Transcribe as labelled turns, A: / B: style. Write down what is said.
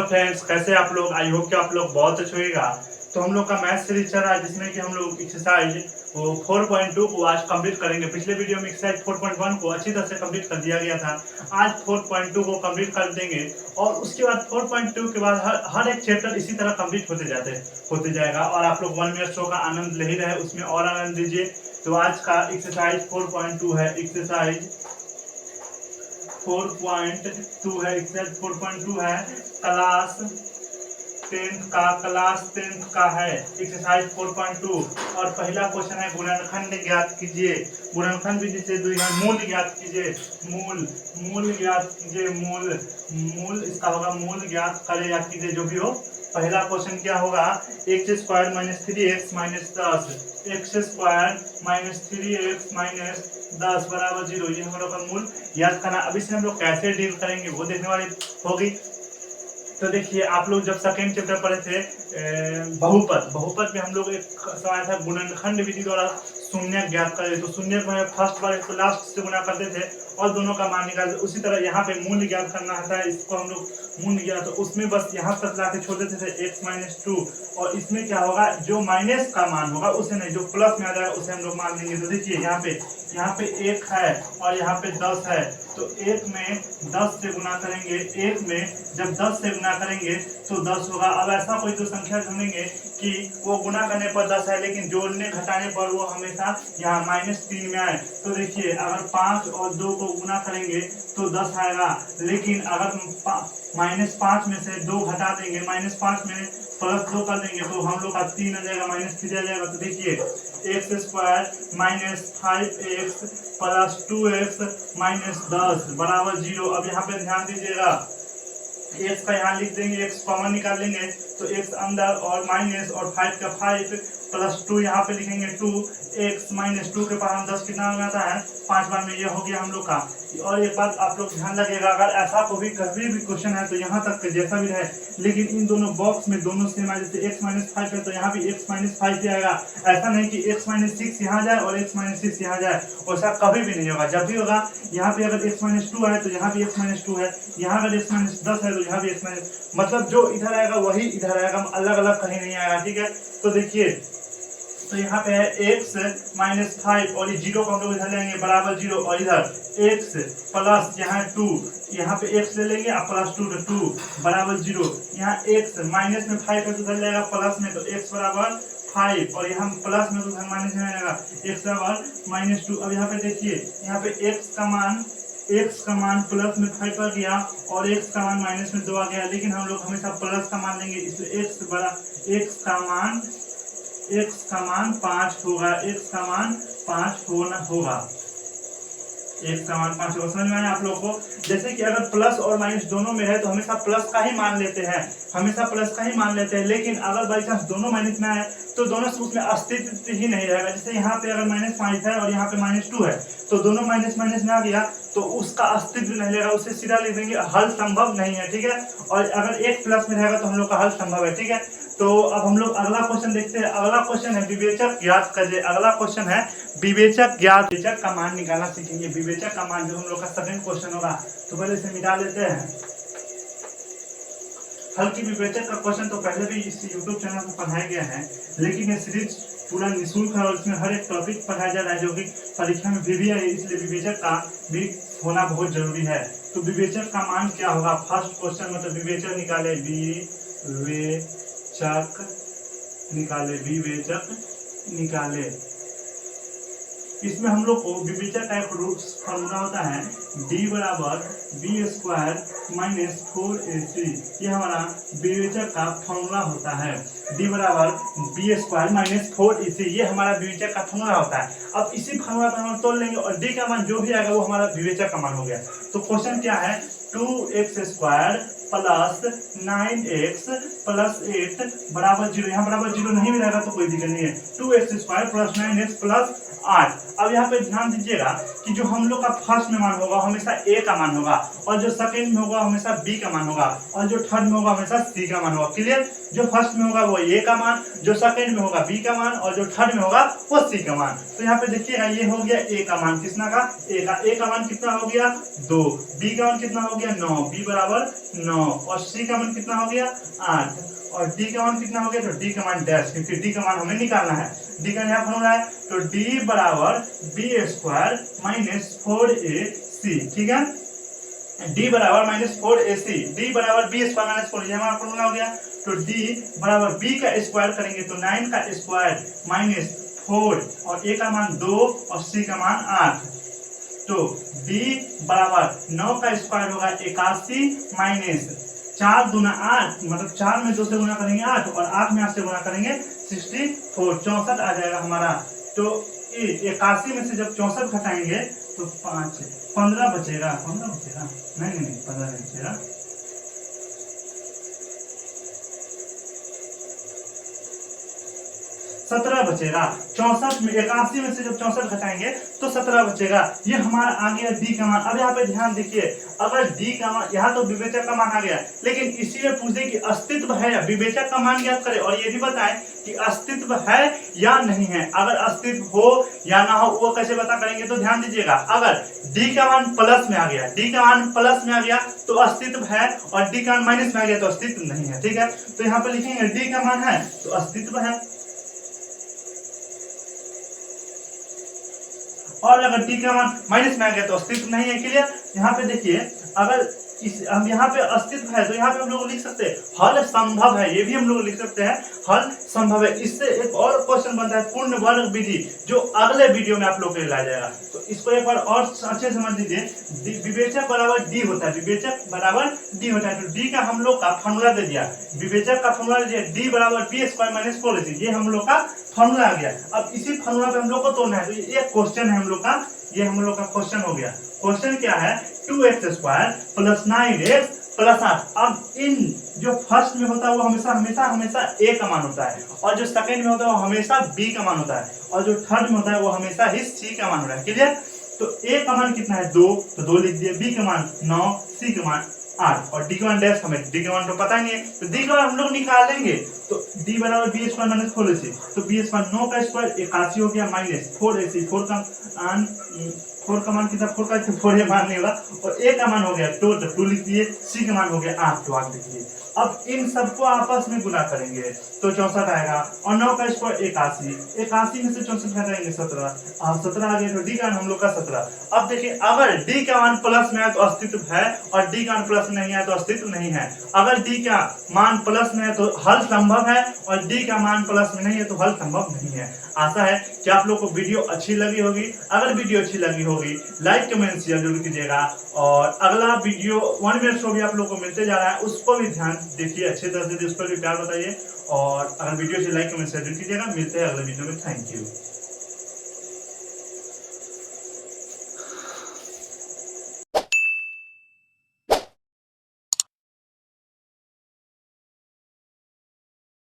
A: Friends, कैसे आप लोग? आई होप कि आप लोग बहुत अच्छे होगा। तो हम लोग का मैथ सीरीज चल रहा है जिसमें कि हम लोग एक्सरसाइज 4.2 को आज कंप्लीट करेंगे। पिछले वीडियो में एक्सरसाइज 4.1 को अच्छी तरह से कंप्लीट कर दिया गया था। आज 4.2 को कंप्लीट कर देंगे और उसके बाद 4.2 के बाद हर एक चैप्टर इसी तरह कंप्लीट होते जाएगा और आप लोग 1 मिनट शो का आनंद ले ही रहे, उसमें और आनंद लीजिए। तो आज का एक्सरसाइज 4.2 है, एक्सरसाइज 4.2 है, एक्सरसाइज 4.2 है, क्लास 10th का है एक्सरसाइज 4.2। और पहला क्वेश्चन है गुणनखंड ज्ञात कीजिए। गुणनखंड विधि से मूल ज्ञात कीजिए। मूल ज्ञात कीजिए। मूल इसका होगा मूल ज्ञात करें या कीजिए, जो भी हो। पहला क्वेश्चन क्या होगा? X square minus 3x minus 10, x square minus 3x minus 10 बराबर 0। ये हम लोग का मूल याद करना। अभी से हम लोग कैसे डील करेंगे वो देखने वाली होगी। तो देखिए, आप लोग जब सेकेंड चैप्टर पढ़े थे बहुपद में हम लोग एक सवाल था गुणनखंड विधि द्वारा शून्य ज्ञात करें। तो शून्य को फर्स्ट बार इसको लास्ट से गुना करते थे और दोनों का मान निकालते। उसी तरह यहाँ पे मूल्य ज्ञात करना होता है, इसको हम लोग मूल्य ज्ञात, तो उसमें बस यहाँ तक लाके छोड़ देते थे x माइनस 2। और इसमें क्या होगा, जो माइनस का मान होगा उसे नहीं, जो प्लस में आ जाएगा उसे हम लोग मान लेंगे। तो देखिए यहाँ पे 1 है और यहाँ पे 10 है, तो 1 में 10 से गुना करेंगे। 1 में जब 10 से गुना करेंगे तो 10 होगा। अब ऐसा कोई तो संख्या ढूंढेंगे कि वो गुना करने पर 10 है लेकिन जोड़ने घटाने पर वो हमेशा यहाँ -3 में आए। तो देखिए, अगर 5 और 2 को गुना करेंगे तो 10 आएगा, लेकिन अगर -5 में से 2 घटा देंगे, -5 में +2 कर देंगे तो हम लोग का 3 आ जाएगा, -3 आ जाएगा। तो देखिए, x square minus 5x plus 2x minus 10 बराबर 0। अब यहाँ पे ध्यान दीजिएगा, x का यहाँ लिख देंगे, x कॉमन निकाल लेंगे तो x अंदर और माइनस और 5 का 5 प्लस 2 यहाँ पे लिखेंगे 2। x माइनस 2 के पास हम 10 कितना हो जाता है 5 बार में, ये हो गया हम लोग का। और एक बात आप लोग ध्यान रखिएगा, अगर ऐसा कभी भी क्वेश्चन है तो यहाँ तक जैसा भी रहे, लेकिन इन दोनों बॉक्स में दोनों सेम आए। जैसे x माइनस 5 है तो यहाँ भी x माइनस 5 ही आएगा। ऐसा नहीं कि x माइनस 6 यहाँ जाए और x माइनस 6 यहाँ जाए, वैसा कभी भी नहीं होगा। जब भी होगा, यहाँ पे अगर x माइनस 2 है तो यहाँ भी x माइनस 2 है, यहाँ अगर x माइनस 10 है तो यहाँ भी x माइनस, मतलब जो इधर आएगा वही इधर आएगा, अलग अलग कहीं नहीं आएगा। ठीक है, तो देखिए, तो यहाँ पे है x माइनस 5 और ये 0 को हम लोग इधर लेंगे बराबर 0, और इधर x प्लस यहाँ 2, यहाँ पे x ले लेंगे और प्लस 2 तो 2 बराबर 0। यहाँ x माइनस में 5 है तो उधर लेगा प्लस में, तो x बराबर 5, और यहाँ प्लस में तो उधर माइनस में आएगा, x बराबर -2। अब यहाँ पे देखिए, यहाँ पे x का मान प्लस में 5 आ गया और x का मान माइनस में 2 आ गया, लेकिन हम लोग हमेशा प्लस का मान लेंगे, इसलिए x का मान 5 होगा। x का मान 5 होगा। x का मान 5 होगा। समझ में आया आप लोग को? जैसे कि अगर प्लस और माइनस दोनों में है तो हमेशा प्लस का ही मान लेते हैं, लेकिन अगर बाई चांस दोनों माइनस में आए तो दोनों से उसमें अस्तित्व ही नहीं रहेगा। जैसे यहाँ पे अगर -5 है और यहाँ पे -2 है तो दोनों माइनस में आ गया तो उसका अस्तित्व नहीं रहेगा, उसे सीधा लिख देंगे हल संभव नहीं है। ठीक है, और अगर एक प्लस में रहेगा तो हम लोग का हल संभव है। ठीक है, तो अब हम लोग अगला क्वेश्चन देखते हैं। अगला क्वेश्चन है विवेचक ज्ञात कीजिए। अगला क्वेश्चन है विवेचक का मान निकालना सीखेंगे। विवेचक का मान जो हम लोग का सेकंड क्वेश्चन होगा, तो पहले इसे मिटा लेते हैं। हल्की विवेचक का क्वेश्चन तो पहले भी इस YouTube चैनल पर पढ़ाया गया है, लेकिन ये सीरीज पूरा निःशुल्क है और इसमें हर एक टॉपिक पढ़ाया जा रहा है जो कि परीक्षा में भी है, इसलिए विवेचक का भी होना बहुत जरूरी है। तो विवेचक का मान क्या होगा? फर्स्ट क्वेश्चन मतलब विवेचक निकाले। इसमें हम लोग को विवेचक का एक फॉर्मूला होता है, d बराबर b स्क्वायर माइनस 4ac। ये हमारा विवेचक का फॉर्मूला होता है, d बराबर b स्क्वायर माइनस 4ac। ये हमारा विवेचक का फॉर्मूला होता है। अब इसी फॉर्मूला पर हम तोड़ लेंगे और d का मान जो भी आएगा वो हमारा विवेचक का मान हो गया। तो क्वेश्चन क्या है? 2x square plus 9x plus 8 बराबर 0। यहाँ बराबर 0 नहीं मिलेगा तो कोई दिक्कत नहीं है। 2x square plus 9x plus 8। अब यहाँ पे ध्यान दीजिएगा कि जो हम लोग का फर्स्ट में मान होगा हमेशा ए का मान होगा, और जो सेकंड में होगा हमेशा बी का मान होगा, और जो थर्ड में होगा हमेशा सी का मान होगा। क्लियर? जो फर्स्ट में होगा वो ए का मान, जो सेकंड में होगा बी का मान, और जो थर्ड में होगा वो सी का मान। तो यहाँ पे देखिएगा ये हो गया ए का मान, कितना का? ए का मान कितना हो गया? 2। बी का मान कितना हो गया? 9। बी बराबर 9। और सी का मान कितना हो गया? 8। और डी का मान कितना हो गया? तो डी का मान डैश, क्योंकि डी का मान हमें निकालना है। डी का यहाँ फॉर्मूला है, तो डी बराबर बी स्क्वायर माइनस 4ac। ठीक है, डी बराबर माइनस 4ac, डी बराबर बी स्क्वायर माइनस 4, ये हमारा फॉर्मूला हो गया। तो डी बराबर बी का स्क्वायर करेंगे तो 9 का स्क्वायर माइनस 4, और ए का मान 2 और सी का मान 8। तो डी बराबर 9 का स्क्वायर होगा 81 माइनस 4 दूना 8, मतलब 4 में 2 से गुना करेंगे 8, और 8 में 8 से गुना करेंगे 64, 64 आ जाएगा हमारा। तो 81 में से जब 64 घटाएंगे तो 15 बचेगा। 15 बचेगा? नहीं 15 नहीं बचेगा, 17 बचेगा। 64 में 81 में से जब 64 घटाएंगे तो 17 बचेगा। ये हमारा आ गया डी का मान। अब यहाँ पे ध्यान देखिए, अगर डी का मान, यहाँ तो विवेचक का मान आ गया, लेकिन इसी में पूछे कि अस्तित्व है या विवेचक का मान ज्ञात करें, और ये भी बताएं कि अस्तित्व है या नहीं है। अगर अस्तित्व हो या ना हो वो कैसे पता करेंगे, तो ध्यान दीजिएगा, अगर डी का मान प्लस में आ गया, डी का मान प्लस में आ गया तो अस्तित्व है, और डी का मान माइनस में आ गया तो अस्तित्व नहीं है। ठीक है, तो यहाँ पे लिखेंगे डी का मान है तो अस्तित्व है, और अगर डी का मान माइनस में आ गया तो अस्तित्व नहीं है। क्लियर? यहाँ पे देखिए, अगर हम यहाँ पे अस्तित्व है तो यहाँ पे हम लोग लिख सकते हैं हल संभव है, ये भी हम लोग लिख सकते हैं हल संभव है। इससे एक और क्वेश्चन बनता है पूर्ण वर्ग विधि, जो अगले वीडियो में आप लोग के लिए लाया जाएगा। तो इसको एक बार और अच्छे से समझ लीजिए, विवेचक बराबर डी होता है, विवेचक बराबर डी होता है। तो डी का हम लोग का फॉर्मूला दे दिया, विवेचक का फॉर्मूला दे दिया, डी बराबर बी स्क्वायर माइनस 4ac, ये हम लोग का फॉर्मूला आ गया। अब इसी फॉर्मूला पे हम लोग को तोड़ना है, तो ये क्वेश्चन है हम लोग का, ये हम लोग का क्वेश्चन हो गया। क्वेश्चन क्या है? 2x square plus 9x plus 8। अब इन जो फर्स्ट में होता है वो हमेशा ए का मान होता है, और जो सेकंड में होता है वो हमेशा बी का मान होता है, और जो थर्ड में होता है वो हमेशा ही सी का मान होता है। क्लियर? तो ए का मान कितना है? 2, तो 2 लिख दिए, बी का मान 9, सी का मान 8, और डी का मान डैश, हमें डी का मान तो पता नहीं है, तो डी का मान हम लोग निकालेंगे। तो डी बराबर बी स्क्वायर माइनस 4ac, तो बी स्क्वायर 9 का स्क्वायर 81 हो गया माइनस 4ac, 4 का मान कितना? 4 का 4 ये मान नहीं होगा, और ए का मान हो गया 2, तो 2 लिख दिए, सी का मान हो गया 8, तो 8 लिख दिए। अब इन सबको आपस में गुना करेंगे तो 64 आएगा, और 9 का स्क्वायर 81, 81 में से 64 घटाएंगे 17, अब 17 आ गया, तो डी का मान हम लोग का 17। अब देखिए, अगर डी का मान प्लस में है तो अस्तित्व है, और डी का मान प्लस में नहीं है तो अस्तित्व नहीं है। अगर डी का मान प्लस में है तो हल संभव है, और डी का मान प्लस में नहीं है तो हल संभव नहीं है। आशा है कि आप लोग को वीडियो अच्छी लगी होगी। अगर वीडियो अच्छी लगी होगी लाइक कमेंट शेयर जरूर कीजिएगा, और अगला वीडियो 1 मिनट शो भी आप लोग को मिलते जा रहा है, उसको भी ध्यान देखिए, अच्छे तरह से उस पर भी प्यार बताइए, और अगर वीडियो से लाइक कमेंट शेयर जरूर कीजिएगा। मिलते हैं अगले वीडियो में। Thank you.